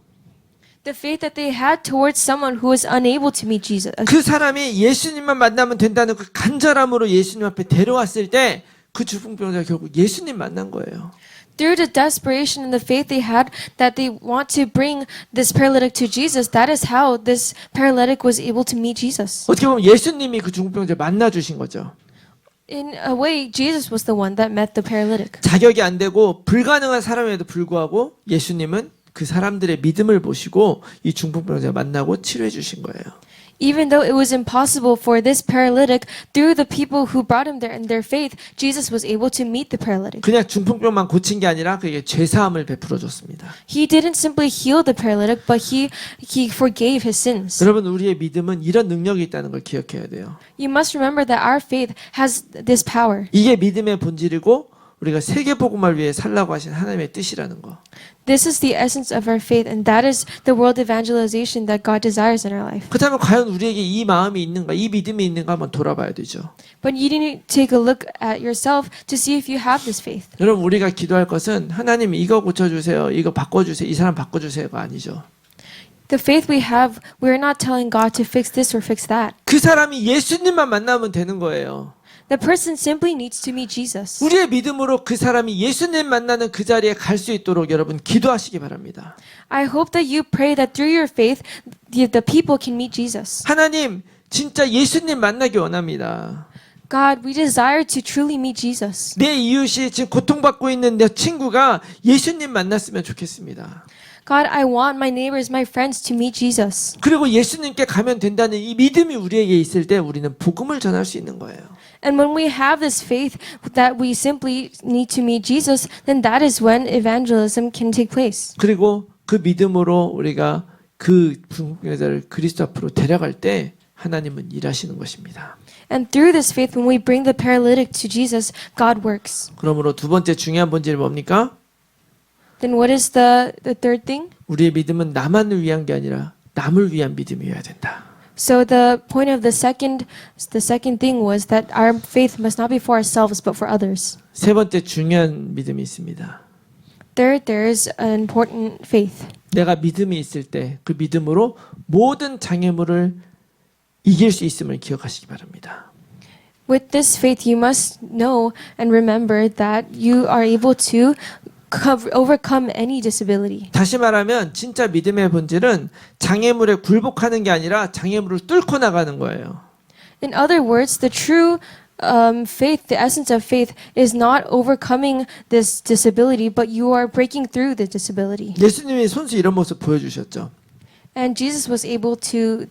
Speaker 2: The faith that they had towards someone who was unable to meet Jesus.
Speaker 1: 그 사람이 예수님만 만나면 된다는 그 간절함으로 예수님 앞에 데려왔을 때 그 중풍병자가 결국 예수님 만난 거예요.
Speaker 2: Through the desperation and the faith they had that they want to bring this paralytic to Jesus, that is how this paralytic was able to meet Jesus.
Speaker 1: 어떻게 보면 예수님이 그 중풍병자를 만나 주신 거죠.
Speaker 2: In a way, Jesus was the one that met the paralytic.
Speaker 1: 자격이 안 되고 불가능한 사람에도 불구하고 예수님은 그 사람들의 믿음을 보시고 이 중풍병자를 만나고 치료해 주신 거예요.
Speaker 2: Even though it was impossible for this paralytic, through the people who brought him there in their faith, Jesus was able to meet the paralytic.
Speaker 1: 그냥 중풍병만 고친 게 아니라 그에게 죄사함을 베풀어 줬습니다.
Speaker 2: He didn't simply heal the paralytic, but he forgave his sins.
Speaker 1: 여러분 우리의 믿음은 이런 능력이 있다는 걸 기억해야 돼요.
Speaker 2: You must remember that our faith has this power.
Speaker 1: 이게 믿음의 본질이고 우리가 세계 복음을 위해 살라고 하신 하나님의 뜻이라는 거.
Speaker 2: This is the essence of our faith, and that is the world evangelization that God desires in our life.
Speaker 1: 그렇다면 과연 우리에게 이 마음이 있는가, 이 믿음이 있는가 한번 돌아봐야 되죠.
Speaker 2: But you need to take a look at yourself to see if you have this faith.
Speaker 1: 여러분 우리가 기도할 것은 하나님 이거 고쳐주세요, 이거 바꿔주세요, 이 사람 바꿔주세요가 아니죠.
Speaker 2: The faith we have, we're not telling God to fix this or fix that.
Speaker 1: 그 사람이 예수님만 만나면 되는 거예요.
Speaker 2: The person simply needs to meet Jesus.
Speaker 1: 우리의 믿음으로 그 사람이 예수님 만나는 그 자리에 갈 수 있도록 여러분 기도하시기 바랍니다.
Speaker 2: I hope that you pray that through your faith, the people can meet Jesus.
Speaker 1: 하나님 진짜 예수님 만나기 원합니다.
Speaker 2: God, we desire to truly meet Jesus.
Speaker 1: 내 이웃이 지금 고통받고 있는 내 친구가 예수님 만났으면 좋겠습니다.
Speaker 2: God, I want my neighbors, my friends to meet Jesus.
Speaker 1: 그리고 예수님께 가면 된다는 이 믿음이 우리에게 있을 때 우리는 복음을 전할 수 있는 거예요.
Speaker 2: And when we have this faith that we simply need to meet Jesus, then that is when evangelism can take place.
Speaker 1: 그리고 그 믿음으로 우리가 그 중풍병자를 그리스도 앞으로 데려갈 때 하나님은 일하시는 것입니다.
Speaker 2: And through this faith, when we bring the paralytic to Jesus, God works.
Speaker 1: 그러므로 두 번째 중요한 본질이 뭡니까?
Speaker 2: Then what is the third thing?
Speaker 1: 우리의 믿음은 나만을 위한 게 아니라 남을 위한 믿음이어야 된다.
Speaker 2: So the point of the second thing was that our faith must not be for ourselves but for others.
Speaker 1: 세 번째 중요한 믿음이 있습니다.
Speaker 2: Third, there is an important faith.
Speaker 1: 내가 믿음이 있을 때 그 믿음으로 모든 장애물을 이길 수 있음을 기억하시기 바랍니다.
Speaker 2: With this faith, you must know and remember that you are able to overcome any disability.
Speaker 1: 다시 말하면 진짜 믿음의 본질은 장애물에 굴복하는 게 아니라 장애물을 뚫고 나가는 거예요.
Speaker 2: In other words, the true faith, the essence of faith, is not overcoming this disability, but you are breaking through the disability.
Speaker 1: 예수님이 손수 이런 모습 보여주셨죠.
Speaker 2: And Jesus was able to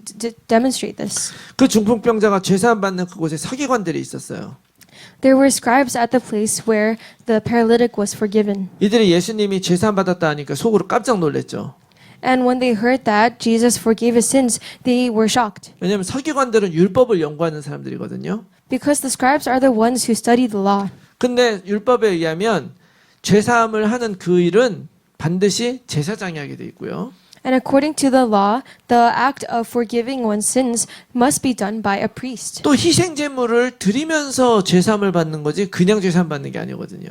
Speaker 2: demonstrate this.
Speaker 1: 그 중풍병자가 죄사함 받는 그곳에 서기관들이 있었어요.
Speaker 2: There were scribes at the place where the paralytic was forgiven.
Speaker 1: 이들이 예수님이 죄사함 받았다 하니까 속으로 깜짝 놀랐죠.
Speaker 2: And when they heard that Jesus forgave his sins, they were shocked.
Speaker 1: 왜냐하면 서기관들은 율법을 연구하는 사람들이거든요.
Speaker 2: Because the scribes are the ones who study the law.
Speaker 1: 근데 율법에 의하면 죄사함을 하는 그 일은 반드시 제사장이 하게 돼 있고요.
Speaker 2: And according to the law, the act of forgiving one's sins must be done by a priest.
Speaker 1: 또 희생 제물을 드리면서 죄사함을 받는 거지 그냥 죄사함 받는 게 아니거든요.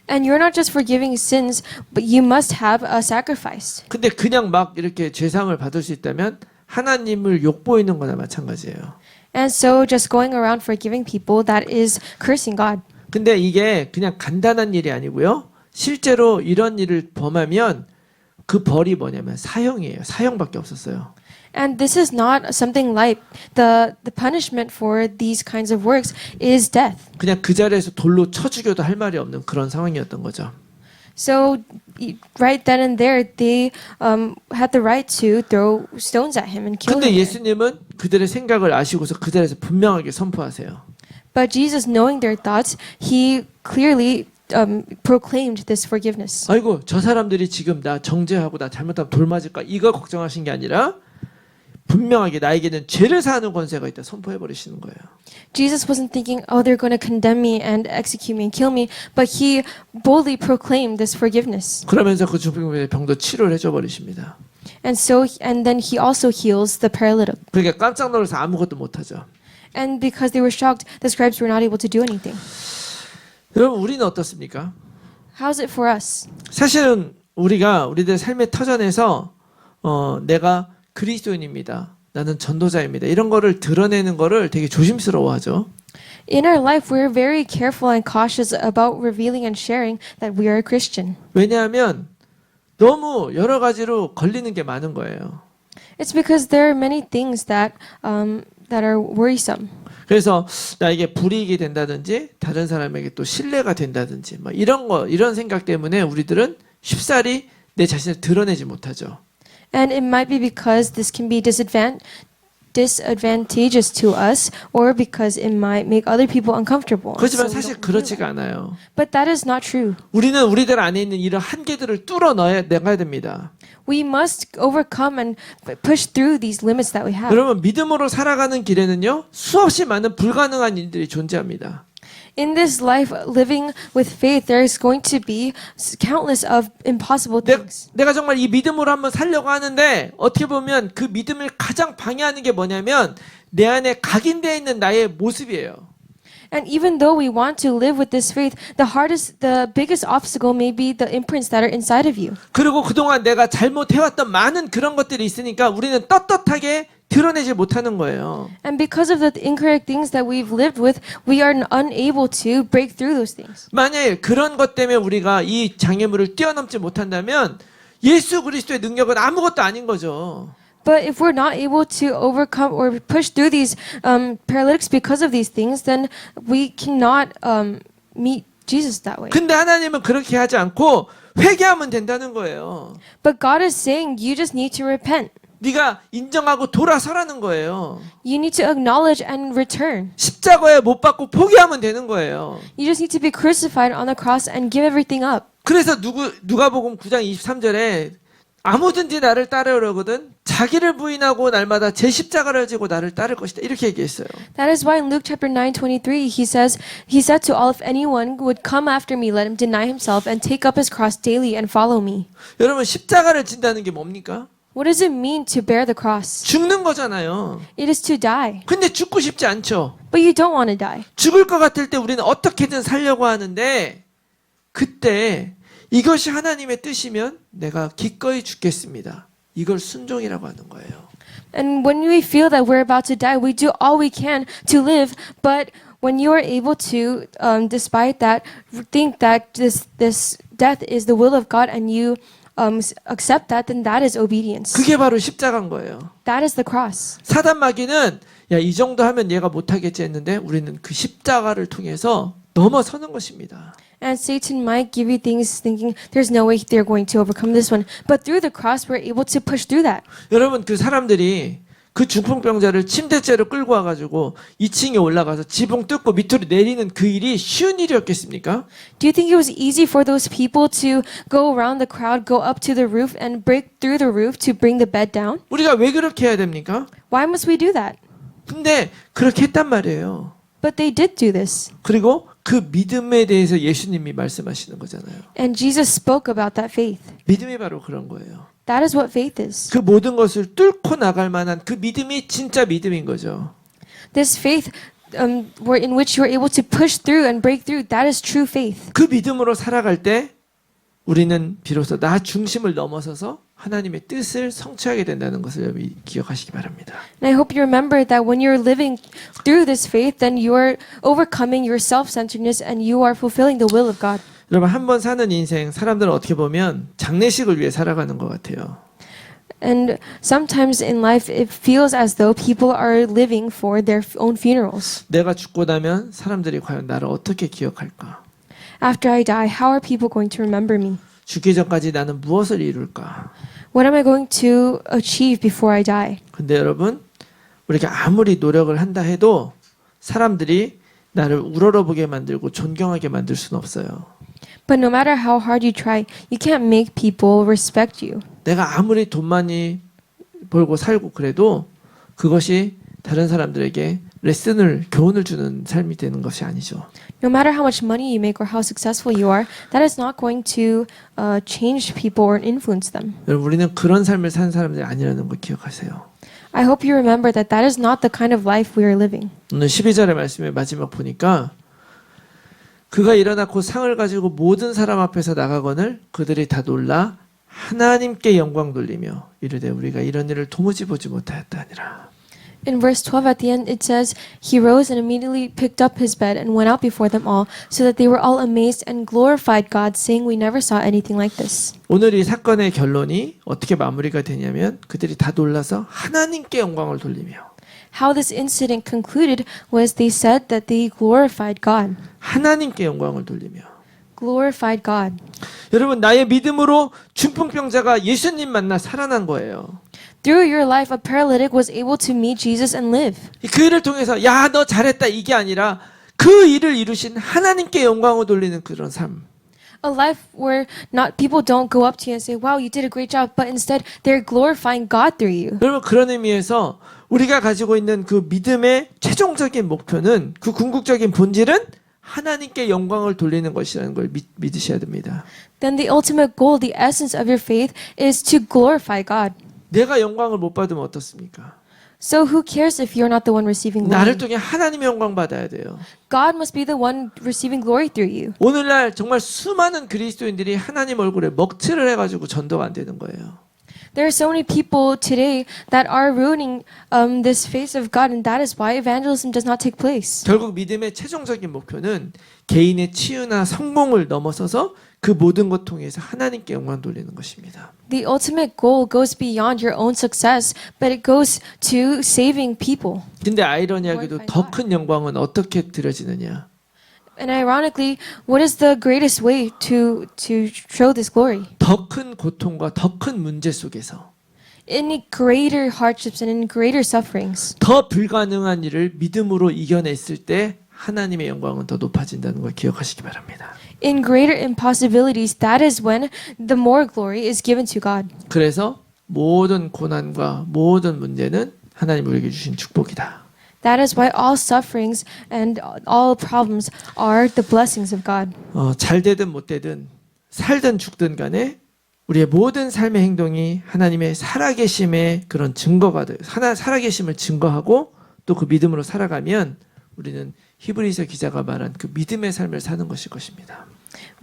Speaker 2: And you're not just forgiving sins, but you must have a sacrifice.
Speaker 1: 근데 그냥 막 이렇게 죄사함을 받을 수 있다면 하나님을 욕보이는 거나 마찬가지예요.
Speaker 2: And so just going around forgiving people, that is cursing God.
Speaker 1: 근데 이게 그냥 간단한 일이 아니고요. 실제로 이런 일을 범하면 그 벌이 뭐냐면 사형이에요. 사형밖에 없었어요.
Speaker 2: And this is not something light. The punishment for these kinds of works is death.
Speaker 1: 그냥 그 자리에서 돌로 쳐 죽여도 할 말이 없는 그런 상황이었던 거죠.
Speaker 2: So right then and there, they had the right to throw stones at him and kill
Speaker 1: 근데
Speaker 2: him.
Speaker 1: 예수님은 그들의 생각을 아시고서 그 자리에서 분명하게 선포하세요.
Speaker 2: But Jesus, knowing their thoughts, he clearly proclaimed this forgiveness.
Speaker 1: 아이고 저 사람들이 지금 나 정죄하고 나 잘못하면 돌 맞을까 이거 걱정하신 게 아니라 분명하게 나에게는 죄를 사하는 권세가 있다 선포해 버리시는 거예요.
Speaker 2: Jesus wasn't thinking, oh, they're going to condemn me and execute me and kill me, but he boldly proclaimed this forgiveness.
Speaker 1: 그러면서 그 중풍의 병도 치료를 해줘 버리십니다.
Speaker 2: And then he also heals the paralytic.
Speaker 1: 그러니까 깜짝 놀라서 아무것도 못하죠.
Speaker 2: And because they were shocked, the scribes were not able to do anything.
Speaker 1: 여러분 우리는 어떻습니까?
Speaker 2: How's it for us?
Speaker 1: 사실은 우리가 우리들 삶의 터전에서 내가 그리스도인입니다. 나는 전도자입니다. 이런 거를 드러내는 거를 되게 조심스러워하죠.
Speaker 2: In our life, we're very careful and cautious about revealing and sharing that we are a Christian.
Speaker 1: 왜냐하면 너무 여러 가지로 걸리는 게 많은 거예요.
Speaker 2: It's because there are many things that are worrisome.
Speaker 1: 그래서 나에게 불이익이 된다든지 다른 사람에게 또 신뢰가 된다든지 막 이런 생각 때문에 우리들은 쉽사리 내 자신을 드러내지 못하죠.
Speaker 2: And it might be because this can be disadvantageous to us, or because it might make other people uncomfortable.
Speaker 1: 그렇지만
Speaker 2: So we
Speaker 1: 사실
Speaker 2: don't do
Speaker 1: 그렇지가
Speaker 2: that.
Speaker 1: 않아요.
Speaker 2: But that is not true.
Speaker 1: 우리는 우리들 안에 있는 이런 한계들을 뚫어내가야 됩니다.
Speaker 2: We must overcome and push through these limits that we have.
Speaker 1: 여러분 믿음으로 살아가는 길에는요 수없이 많은 불가능한 일들이 존재합니다.
Speaker 2: In this life, living with faith, there is going to be countless of impossible things.
Speaker 1: 내가 정말 이 믿음으로 한번 살려고 하는데 어떻게 보면 그 믿음을 가장 방해하는 게 뭐냐면 내 안에 각인되어 있는 나의 모습이에요.
Speaker 2: And even though we want to live with this faith, the biggest obstacle may be the imprints that are inside of you.
Speaker 1: 그리고 그동안 내가 잘못해왔던 많은 그런 것들이 있으니까 우리는 떳떳하게 드러내지 못하는 거예요.
Speaker 2: And because of the incorrect things that we've lived with, we are unable to break through those things.
Speaker 1: 만약에 그런 것 때문에 우리가 이 장애물을 뛰어넘지 못한다면 예수 그리스도의 능력은 아무것도 아닌 거죠.
Speaker 2: But if we're not able to overcome or push through these paralytics because of these things, then we cannot meet Jesus that way.
Speaker 1: 근데 하나님은 그렇게 하지 않고 회개하면 된다는 거예요.
Speaker 2: But God is saying you just need to repent.
Speaker 1: 네가 인정하고 돌아서라는 거예요.
Speaker 2: You need to acknowledge and return.
Speaker 1: 십자가에 못 박고 포기하면 되는 거예요.
Speaker 2: You just need to be crucified on the cross and give everything up.
Speaker 1: 그래서 누가복음 9장 23절에 아무든지 나를 따르려거든 자기를 부인하고 날마다 제 십자가를 지고 나를 따를 것이다. 이렇게 얘기했어요.
Speaker 2: That is why in Luke chapter 9:23 he said to all, if anyone would come after me, let him deny himself and take up his cross daily and follow me.
Speaker 1: 여러분 십자가를 진다는 게 뭡니까?
Speaker 2: What does it mean to bear the cross?
Speaker 1: 죽는 거잖아요.
Speaker 2: It is to die.
Speaker 1: 근데 죽고 싶지 않죠.
Speaker 2: But you don't want to die.
Speaker 1: 죽을 것 같을 때 우리는 어떻게든 살려고 하는데 그때 이것이 하나님의 뜻이면 내가 기꺼이 죽겠습니다. 이걸 순종이라고 하는 거예요.
Speaker 2: And when we feel that we're about to die, we do all we can to live. But when you are able to, despite that, think that this death is the will of God, and you accept that, then that is obedience.
Speaker 1: 그게 바로 십자가인 거예요.
Speaker 2: That is the cross.
Speaker 1: 사단 마귀는 야, 이 정도 하면 얘가 못하겠지 했는데 우리는 그 십자가를 통해서 넘어서는 것입니다.
Speaker 2: And Satan might give you things thinking there's no way they're going to overcome this one. But through the cross, we're able to push through that.
Speaker 1: 여러분 그 사람들이 그 중풍병자를 침대째로 끌고 와가지고 2층에 올라가서 지붕 뚫고 밑으로 내리는 그 일이 쉬운 일이었겠습니까?
Speaker 2: Do you think it was easy for those people to go around the crowd, go up to the roof, and break through the roof to bring the bed down?
Speaker 1: 우리가 왜 그렇게 해야 됩니까?
Speaker 2: Why must we do that?
Speaker 1: 근데 그렇게 했단 말이에요.
Speaker 2: But they did do this.
Speaker 1: 그리고 그 믿음에 대해서 예수님이 말씀하시는 거잖아요.
Speaker 2: And Jesus spoke about that faith.
Speaker 1: 믿음이 바로 그런 거예요.
Speaker 2: That is what faith is.
Speaker 1: 그 모든 것을 뚫고 나갈 만한 그 믿음이 진짜 믿음인 거죠.
Speaker 2: This faith in which you are able to push through and break through, that is true faith.
Speaker 1: 그 믿음으로 살아갈 때 우리는 비로소 나 중심을 넘어서서 하나님의 뜻을 성취하게 된다는 것을 여러분이 기억하시기 바랍니다.
Speaker 2: And I hope you remember that when you're living through this faith, then you are overcoming your self-centeredness and you are fulfilling the will of God.
Speaker 1: 여러분 한 번 사는 인생 사람들은 어떻게 보면 장례식을 위해 살아가는 것 같아요.
Speaker 2: And sometimes in life it feels as though people are living for their own funerals.
Speaker 1: 내가 죽고 나면 사람들이 과연 나를 어떻게 기억할까?
Speaker 2: After I die, how are people going to remember me?
Speaker 1: 죽기 전까지 나는 무엇을 이룰까?
Speaker 2: What am I going to achieve before I die?
Speaker 1: 근데 여러분 우리가 아무리 노력을 한다 해도 사람들이 나를 우러러보게 만들고 존경하게 만들 수는 없어요.
Speaker 2: But no matter how hard you try, you can't make people respect you.
Speaker 1: 내가 아무리 돈 많이 벌고 살고 그래도 그것이 다른 사람들에게 레슨을 교훈을 주는 삶이 되는 것이 아니죠.
Speaker 2: No matter how much money you make or how successful you are, that is not going to change people or influence them.
Speaker 1: 여러분 우리는 그런 삶을 사는 사람들이 아니라는 걸 기억하세요.
Speaker 2: I hope you remember that that is not the kind of life we are living.
Speaker 1: 오늘 12절의 말씀의 마지막 보니까 그가 일어나 곧 상을 가지고 모든 사람 앞에서 나가거늘 그들이 다 놀라 하나님께 영광 돌리며 이르되 우리가 이런 일을 도무지 보지 못하였다 하니라.
Speaker 2: In verse 12 at the end it says, He rose and immediately picked up his bed and went out before them all, so that they were all amazed and glorified God, saying, We never saw anything like this.
Speaker 1: 오늘 이 사건의 결론이 어떻게 마무리가 되냐면 그들이 다 놀라서 하나님께 영광을 돌리며
Speaker 2: How this incident concluded was they said that they glorified God.
Speaker 1: 하나님께 영광을 돌리며
Speaker 2: Glorified God.
Speaker 1: 여러분 나의 믿음으로 중풍병자가 예수님 만나 살아난 거예요.
Speaker 2: Through your life, a paralytic was able to meet Jesus and live.
Speaker 1: 그 일을 통해서 야 너 잘했다 이게 아니라 그 일을 이루신 하나님께 영광을 돌리는 그런 삶.
Speaker 2: A life where not people don't go up to you and say, "Wow, you did a great job," but instead they're glorifying God through you.
Speaker 1: 여러분 그런 의미에서 우리가 가지고 있는 그 믿음의 최종적인 목표는 그 궁극적인 본질은 하나님께 영광을 돌리는 것이라는 걸 믿으셔야 됩니다.
Speaker 2: Then the ultimate goal, the essence of your faith, is to glorify God.
Speaker 1: 내가 영광을 못 받으면 어떻습니까?
Speaker 2: So who cares if you're not the one receiving
Speaker 1: 나를
Speaker 2: glory?
Speaker 1: 통해 하나님의 영광 받아야 돼요.
Speaker 2: God must be the one receiving glory through you.
Speaker 1: 오늘날 정말 수많은 그리스도인들이 하나님 얼굴에 먹칠을 해가지고 전도가 안 되는 거예요.
Speaker 2: There are so many people today that are ruining this face of God, and that is why evangelism does not take place.
Speaker 1: 결국 믿음의 최종적인 목표는 개인의 치유나 성공을 넘어서서 그 모든 것 통해서 하나님께 영광 돌리는 것입니다.
Speaker 2: The ultimate goal goes beyond your own success, but it goes to saving people.
Speaker 1: 근데 아이러니하게도 더 큰 영광은 어떻게 드려지느냐?
Speaker 2: And ironically, what is the greatest way to show this glory?
Speaker 1: 더 큰 고통과 더 큰 문제 속에서
Speaker 2: In greater hardships and in greater sufferings.
Speaker 1: 더 불가능한 일을 믿음으로 이겨냈을 때 하나님의 영광은 더 높아진다는 걸 기억하시기 바랍니다.
Speaker 2: In greater impossibilities, that is when the more glory is given to God.
Speaker 1: 그래서 모든 고난과 모든 문제는 하나님 우리에게 주신 축복이다.
Speaker 2: That is why all sufferings and all problems are the blessings of God.
Speaker 1: 잘 되든 못 되든 살든 죽든 간에 우리의 모든 삶의 행동이 하나님의 살아계심의 그런 증거가 돼. 살아계심을 증거하고 또 그 믿음으로 살아가면 우리는 히브리서 기자가 말한 그 믿음의 삶을 사는 것일 것입니다.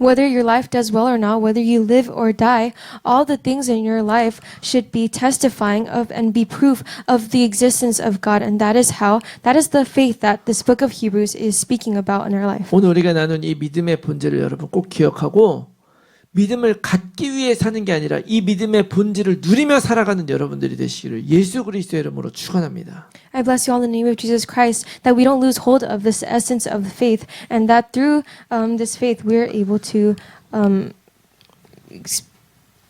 Speaker 2: Whether your life does well or not, whether you live or die, all the things in your life should be testifying of and be proof of the existence of God. And that is the faith that this book of Hebrews is speaking about in our life.
Speaker 1: 오늘 우리가 나눈 이 믿음의 본질을 여러분 꼭 기억하고 믿음을 갖기 위해 사는 게 아니라 이 믿음의 본질을 누리며 살아가는 여러분들이 되시기를 예수 그리스도의 이름으로 축원합니다.
Speaker 2: I bless you all in the name of Jesus Christ that we don't lose hold of this essence of the faith and that through this faith we're able to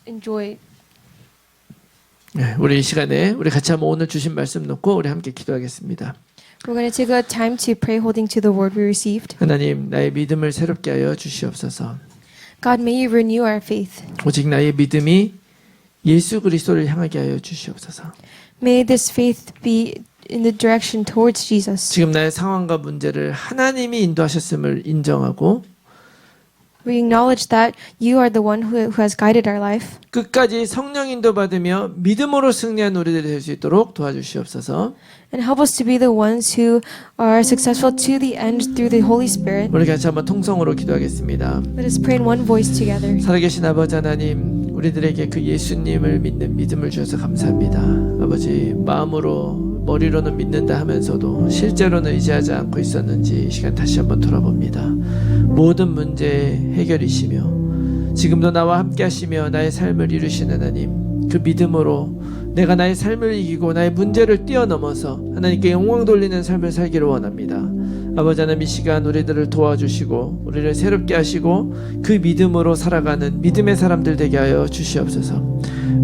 Speaker 2: enjoy.
Speaker 1: 네, 우리 이 시간에 우리 같이 한번 오늘 주신 말씀 놓고 우리 함께 기도하겠습니다.
Speaker 2: We're going to take a time to pray holding to the word we received.
Speaker 1: 하나님 나의 믿음을 새롭게 하여 주시옵소서.
Speaker 2: God, may you renew our faith.
Speaker 1: 오직 나의 믿음이 예수 그리스도를 향하게 하여 주시옵소서.
Speaker 2: May this faith be in the direction towards Jesus.
Speaker 1: 지금 나의 상황과 문제를 하나님이 인도하셨음을 인정하고
Speaker 2: We acknowledge that you are the one who has guided our life.
Speaker 1: 끝까지 성령 인도 받으며 믿음으로 승리한 우리들이 될 수 있도록 도와주시옵소서.
Speaker 2: And help us to be the ones who are successful to the end through the Holy Spirit.
Speaker 1: 우리 같이 한번 통성으로 기도하겠습니다.
Speaker 2: Let us pray in one voice together.
Speaker 1: 살아계신 아버지 하나님, 우리들에게 그 예수님을 믿는 믿음을 주셔서 감사합니다. 아버지, 마음으로 머리로는 믿는다 하면서도 실제로는 의지하지 않고 있었는지 이 시간 다시 한번 돌아봅니다. 모든 문제의 해결이시며 지금도 나와 함께 하시며 나의 삶을 이루시는 하나님, 그 믿음으로 내가 나의 삶을 이기고 나의 문제를 뛰어넘어서 하나님께 영광 돌리는 삶을 살기를 원합니다. 아버지 하나님, 이 시간 우리들을 도와주시고 우리를 새롭게 하시고 그 믿음으로 살아가는 믿음의 사람들 되게 하여 주시옵소서.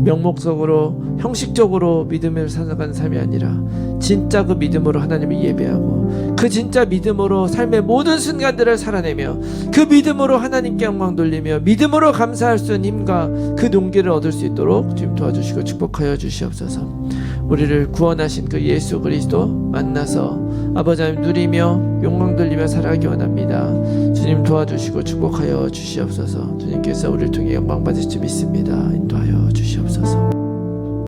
Speaker 1: 명목적으로 형식적으로 믿음을 살아가는 삶이 아니라 진짜 그 믿음으로 하나님을 예배하고 그 진짜 믿음으로 삶의 모든 순간들을 살아내며 그 믿음으로 하나님께 영광 돌리며 믿음으로 감사할 수 있는 힘과 그 용기를 얻을 수 있도록 주님 도와주시고 축복하여 주시옵소서. 우리를 구원하신 그 예수 그리스도 만나서 아버지 하나님 누리며 영광 돌리며 살아가기 원합니다. 주님 도와주시고 축복하여 주시옵소서. 주님께서 우리를 통해 영광 받으실 줄 믿습니다. 인도하여 주시옵소서.